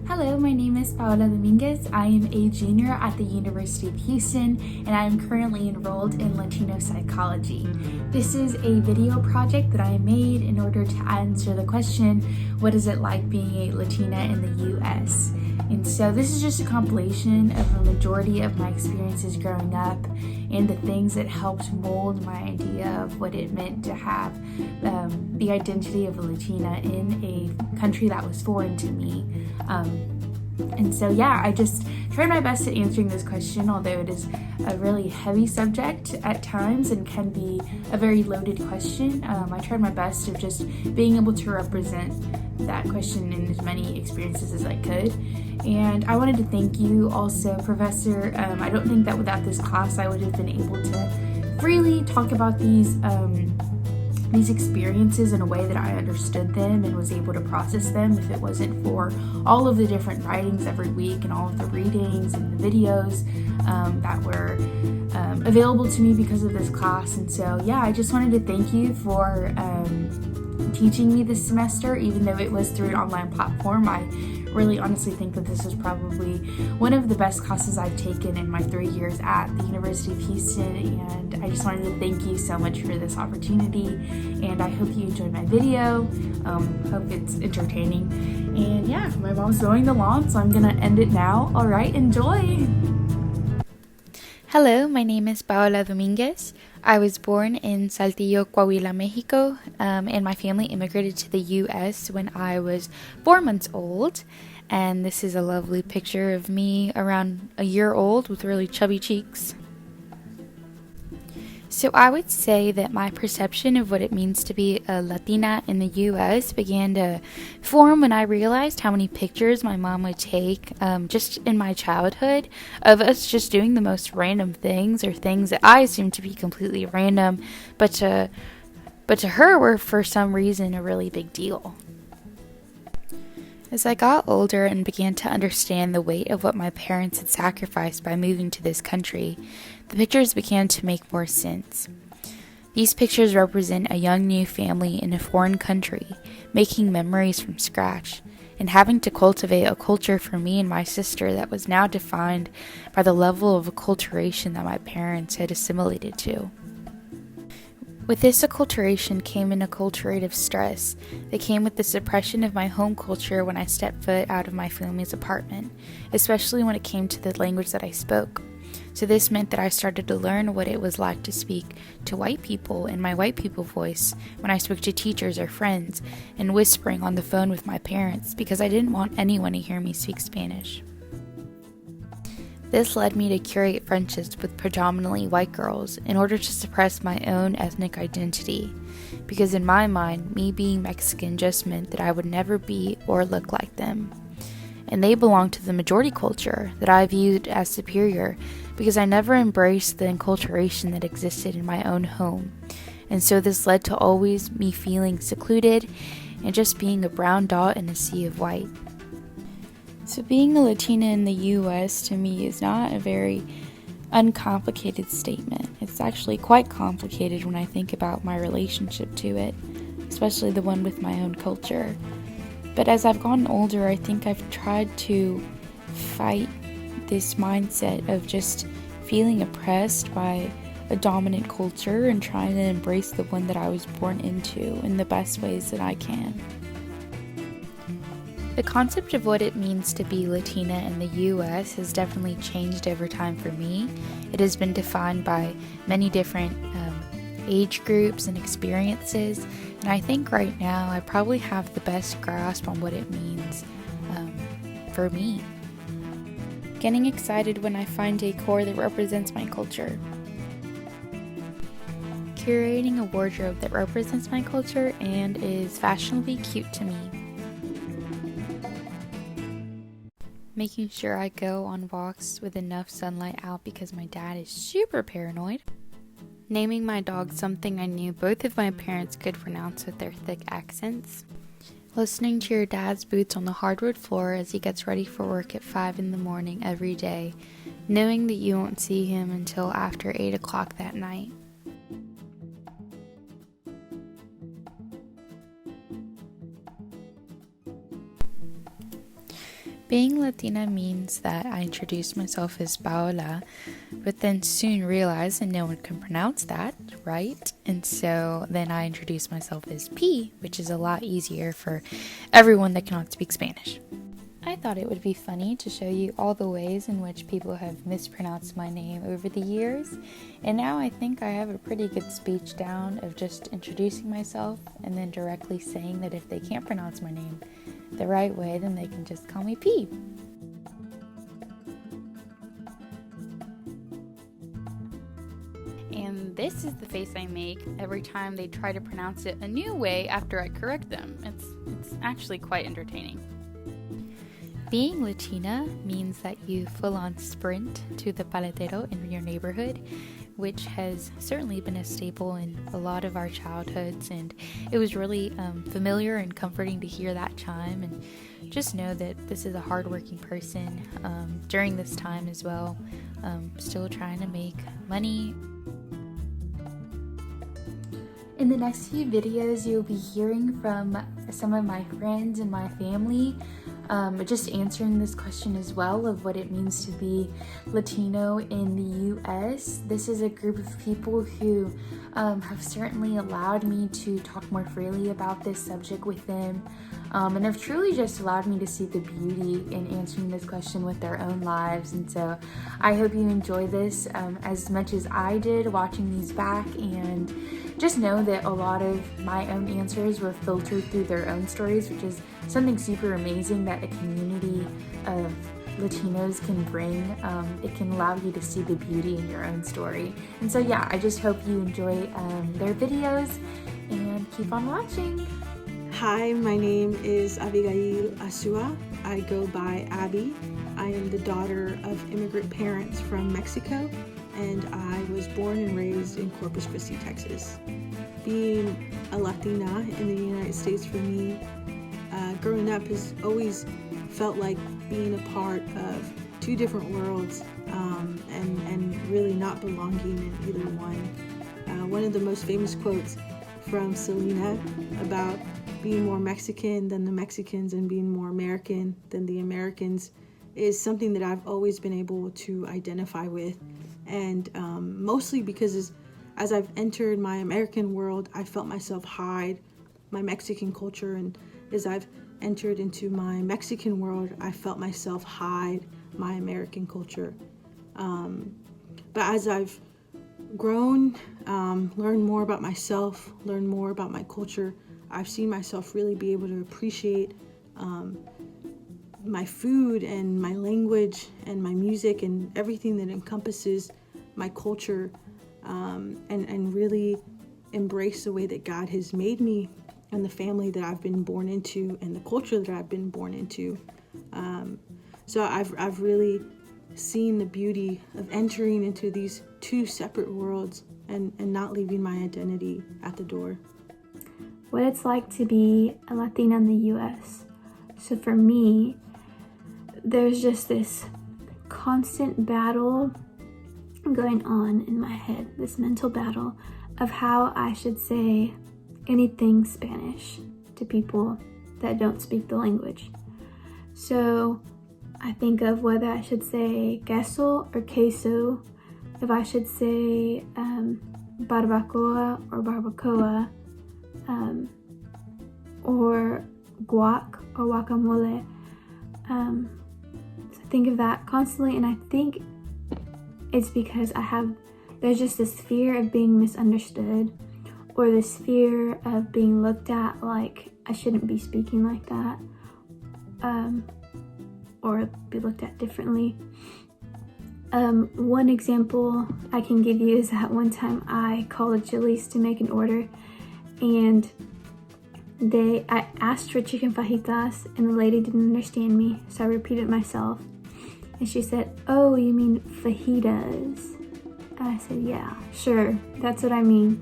Hello, my name is Paola Dominguez. I am a junior at the University of Houston, and I am currently enrolled in Latino psychology. This is a video project that I made in order to answer the question, what is it like being a Latina in the U.S.? And so this is just a compilation of the majority of my experiences growing up and the things that helped mold my idea of what it meant to have the identity of a Latina in a country that was foreign to me. And so, I just tried my best at answering this question, although it is a really heavy subject at times and can be a very loaded question. I tried my best of just being able to represent that question in as many experiences as I could. And I wanted to thank you also, Professor. I don't think that without this class I would have been able to freely talk about these experiences in a way that I understood them and was able to process them if it wasn't for all of the different writings every week and all of the readings and the videos that were available to me because of this class. And so, I just wanted to thank you for teaching me this semester, even though it was through an online platform. I really honestly think that this was probably one of the best classes I've taken in my 3 years at the University of Houston, and I just wanted to thank you so much for this opportunity, and I hope you enjoyed my video. Hope it's entertaining, and my mom's mowing the lawn, so I'm gonna end it now. All right, enjoy! Hello, my name is Paola Dominguez. I was born in Saltillo, Coahuila, Mexico, and my family immigrated to the U.S. when I was 4 months old. And this is a lovely picture of me around a year old with really chubby cheeks. So I would say that my perception of what it means to be a Latina in the U.S. began to form when I realized how many pictures my mom would take just in my childhood of us just doing the most random things, or things that I assumed to be completely random, but to her were for some reason a really big deal. As I got older and began to understand the weight of what my parents had sacrificed by moving to this country, the pictures began to make more sense. These pictures represent a young new family in a foreign country, making memories from scratch, and having to cultivate a culture for me and my sister that was now defined by the level of acculturation that my parents had assimilated to. With this acculturation came an acculturative stress that came with the suppression of my home culture when I stepped foot out of my family's apartment, especially when it came to the language that I spoke. So this meant that I started to learn what it was like to speak to white people in my white people voice when I spoke to teachers or friends, and whispering on the phone with my parents because I didn't want anyone to hear me speak Spanish. This led me to curate friendships with predominantly white girls in order to suppress my own ethnic identity, because in my mind, me being Mexican just meant that I would never be or look like them. And they belonged to the majority culture that I viewed as superior because I never embraced the enculturation that existed in my own home. And so this led to always me feeling secluded and just being a brown dot in a sea of white. So being a Latina in the U.S. to me is not a very uncomplicated statement. It's actually quite complicated when I think about my relationship to it, especially the one with my own culture. But as I've gotten older, I think I've tried to fight this mindset of just feeling oppressed by a dominant culture and trying to embrace the one that I was born into in the best ways that I can. The concept of what it means to be Latina in the U.S. has definitely changed over time for me. It has been defined by many different age groups and experiences, and I think right now I probably have the best grasp on what it means for me. Getting excited when I find decor that represents my culture. Curating a wardrobe that represents my culture and is fashionably cute to me. Making sure I go on walks with enough sunlight out because my dad is super paranoid. Naming my dog something I knew both of my parents could pronounce with their thick accents. Listening to your dad's boots on the hardwood floor as he gets ready for work at 5 in the morning every day, knowing that you won't see him until after 8 o'clock that night. Being Latina means that I introduced myself as Paola, but then soon realized that no one can pronounce that, right? And so then I introduced myself as P, which is a lot easier for everyone that cannot speak Spanish. I thought it would be funny to show you all the ways in which people have mispronounced my name over the years, and now I think I have a pretty good speech down of just introducing myself and then directly saying that if they can't pronounce my name the right way, then they can just call me P. And this is the face I make every time they try to pronounce it a new way after I correct them. It's actually quite entertaining. Being Latina means that you full-on sprint to the paletero in your neighborhood, which has certainly been a staple in a lot of our childhoods, and it was really familiar and comforting to hear that chime and just know that this is a hardworking person during this time as well, still trying to make money. In the next few videos, you'll be hearing from some of my friends and my family, just answering this question as well of what it means to be Latino in the US. This is a group of people who have certainly allowed me to talk more freely about this subject with them, and have truly just allowed me to see the beauty in answering this question with their own lives. And so I hope you enjoy this as much as I did watching these back, and just know that a lot of my own answers were filtered through their own stories, which is something super amazing that a community of Latinos can bring. It can allow you to see the beauty in your own story. And so yeah, I just hope you enjoy their videos and keep on watching. Hi, my name is Abigail Asua. I go by Abby. I am the daughter of immigrant parents from Mexico, and I was born and raised in Corpus Christi, Texas. Being a Latina in the United States for me, growing up has always felt like being a part of two different worlds, and really not belonging in either one. One of the most famous quotes from Selena about being more Mexican than the Mexicans and being more American than the Americans is something that I've always been able to identify with. And mostly because as I've entered my American world, I felt myself hide my Mexican culture, and as I've entered into my Mexican world, I felt myself hide my American culture. But as I've grown, learned more about myself, learned more about my culture, I've seen myself really be able to appreciate my food and my language and my music and everything that encompasses my culture, and really embrace the way that God has made me and the family that I've been born into and the culture that I've been born into. So I've really seen the beauty of entering into these two separate worlds and not leaving my identity at the door. What it's like to be a Latina in the US. So for me, there's just this constant battle going on in my head, this mental battle of how I should say anything Spanish to people that don't speak the language. So I think of whether I should say queso or queso, if I should say barbacoa or barbacoa, or guac or guacamole. So I think of that constantly, and I think it's because there's just this fear of being misunderstood, or this fear of being looked at like I shouldn't be speaking like that, or be looked at differently. One example I can give you is that one time I called Chili's to make an order, and I asked for chicken fajitas, and the lady didn't understand me, so I repeated myself, and she said, "Oh, you mean fajitas?" And I said, "Yeah, sure, that's what I mean."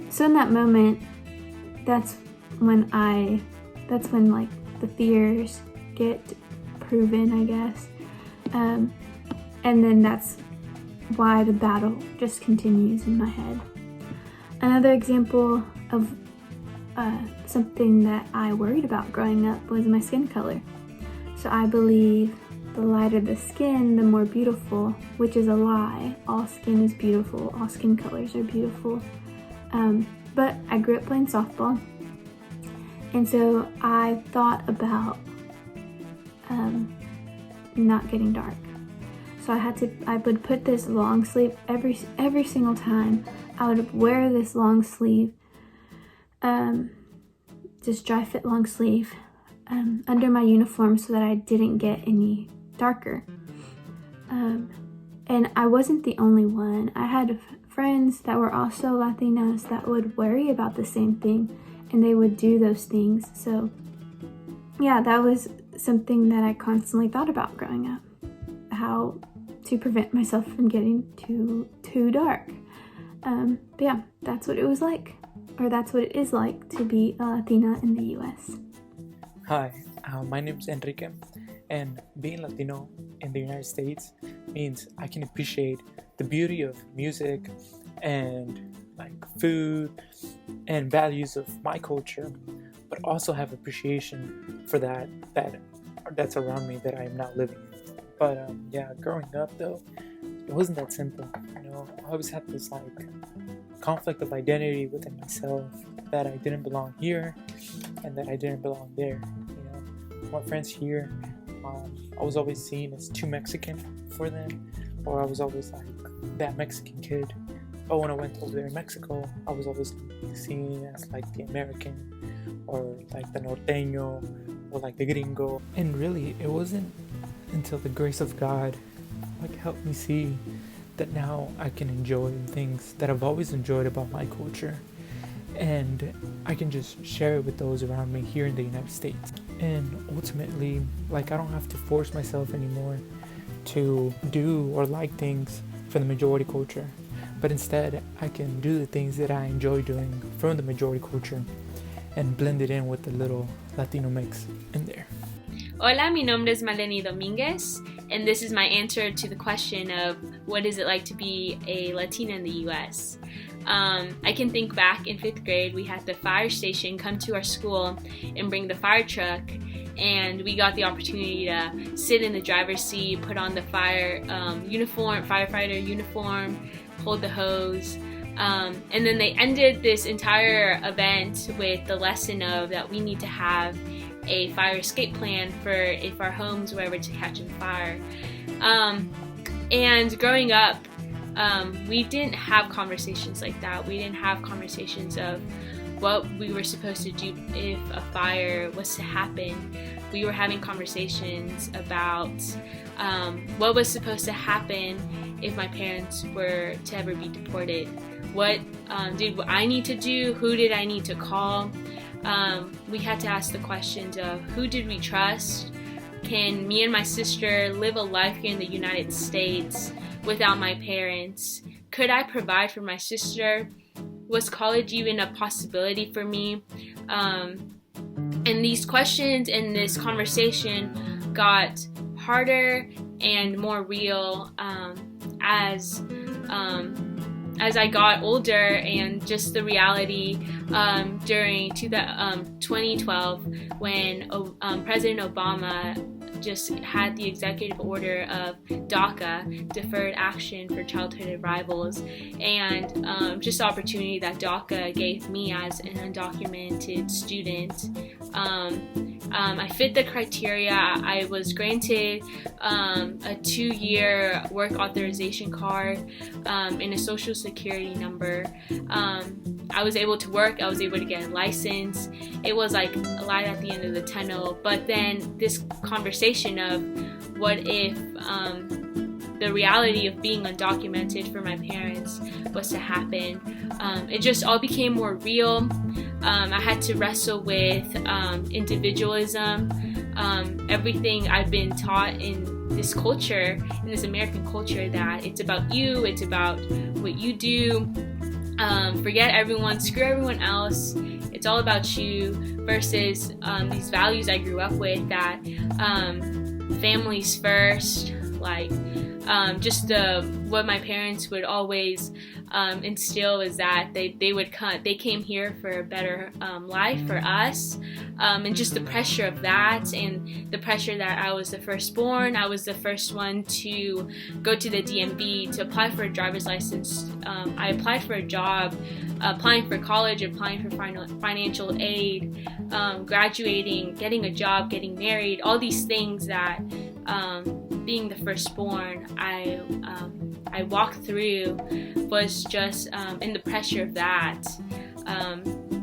So in that moment, that's when like the fears get proven, I guess, and then that's why the battle just continues in my head. Another example of something that I worried about growing up was my skin color. So I believe the lighter the skin, the more beautiful, which is a lie. All skin is beautiful. All skin colors are beautiful. But I grew up playing softball, and so I thought about not getting dark. So I would put this long sleeve every single time. I would wear this long sleeve, just dry fit long sleeve, under my uniform so that I didn't get any darker. And I wasn't the only one. I had friends that were also Latinos that would worry about the same thing, and they would do those things. So yeah, that was something that I constantly thought about growing up, how to prevent myself from getting too dark. But yeah, that's what it was like, or that's what it is like to be a Latina in the US. Hi, my name is Enrique, and being Latino in the United States means I can appreciate the beauty of music and like food and values of my culture, but also have appreciation for that's around me that I am now living in. But yeah, growing up though, it wasn't that simple. You know, I always had this like conflict of identity within myself, that I didn't belong here and that I didn't belong there. You know, my friends here, I was always seen as too Mexican for them, or I was always like that Mexican kid. But when I went over there in Mexico, I was always seen as like the American, or like the norteño, or like the gringo. And really, it wasn't until the grace of God like helped me see that now I can enjoy things that I've always enjoyed about my culture, and I can just share it with those around me here in the United States. And ultimately, like, I don't have to force myself anymore to do or like things for the majority culture, but instead I can do the things that I enjoy doing from the majority culture and blend it in with the little Latino mix in there. Hola, mi nombre es Maleni Dominguez, and this is my answer to the question of what is it like to be a Latina in the US. I can think back in 5th grade, we had the fire station come to our school and bring the fire truck, and we got the opportunity to sit in the driver's seat, put on the firefighter uniform, hold the hose, and then they ended this entire event with the lesson of that we need to have a fire escape plan for if our homes were ever to catch on fire. And growing up, we didn't have conversations like that. We didn't have conversations of what we were supposed to do if a fire was to happen. We were having conversations about what was supposed to happen if my parents were to ever be deported. What did I need to do? Who did I need to call? We had to ask the questions of who did we trust? Can me and my sister live a life here in the United States without my parents? Could I provide for my sister? Was college even a possibility for me? And these questions and this conversation got harder and more real as I got older, and just the reality during 2012 when President Obama just had the executive order of DACA, Deferred Action for Childhood Arrivals, and just the opportunity that DACA gave me as an undocumented student. I fit the criteria. I was granted a 2-year work authorization card and a social security number. I was able to work. I was able to get a license. It was like a light at the end of the tunnel. But then this conversation of what if the reality of being undocumented for my parents was to happen, it just all became more real. I had to wrestle with individualism, everything I've been taught in this culture, in this American culture, that it's about you, it's about what you do, forget everyone, screw everyone else, it's all about you, versus these values I grew up with, that families first, like just what my parents would always instill is that they came here for a better life for us, and just the pressure of that, and the pressure that I was the firstborn. I was the first one to go to the DMV to apply for a driver's license. I applied for a job, applying for college, applying for financial aid, graduating, getting a job, getting married, all these things that being the firstborn I walked through was just, and the pressure of that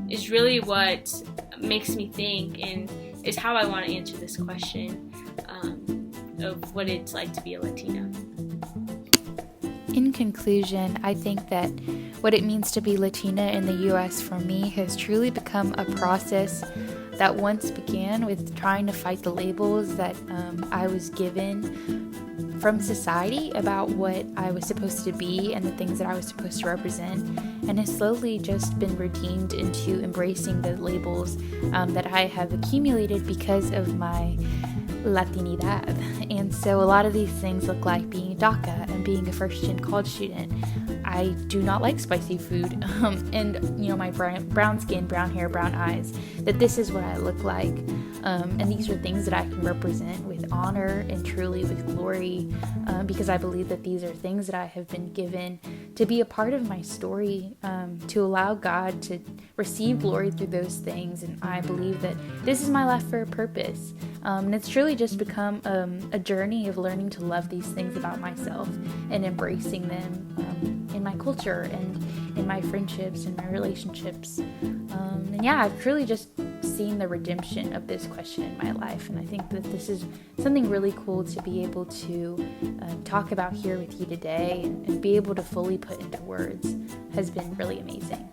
is really what makes me think, and is how I want to answer this question of what it's like to be a Latina. In conclusion, I think that what it means to be Latina in the U.S. for me has truly become a process that once began with trying to fight the labels that I was given from society about what I was supposed to be and the things that I was supposed to represent, and has slowly just been redeemed into embracing the labels that I have accumulated because of my Latinidad. And so a lot of these things look like being DACA and being a first-gen college student. I do not like spicy food, and my brown skin, brown hair, brown eyes, that this is what I look like, and these are things that I can represent with honor and truly with glory, because I believe that these are things that I have been given to be a part of my story, to allow God to receive glory through those things. And I believe that this is my life for a purpose, and it's truly just become a journey of learning to love these things about myself and embracing them in my culture and in my friendships and my relationships. And yeah, I've truly just seen the redemption of this question in my life, and I think that this is something really cool to be able to talk about here with you today, and be able to fully put into words has been really amazing.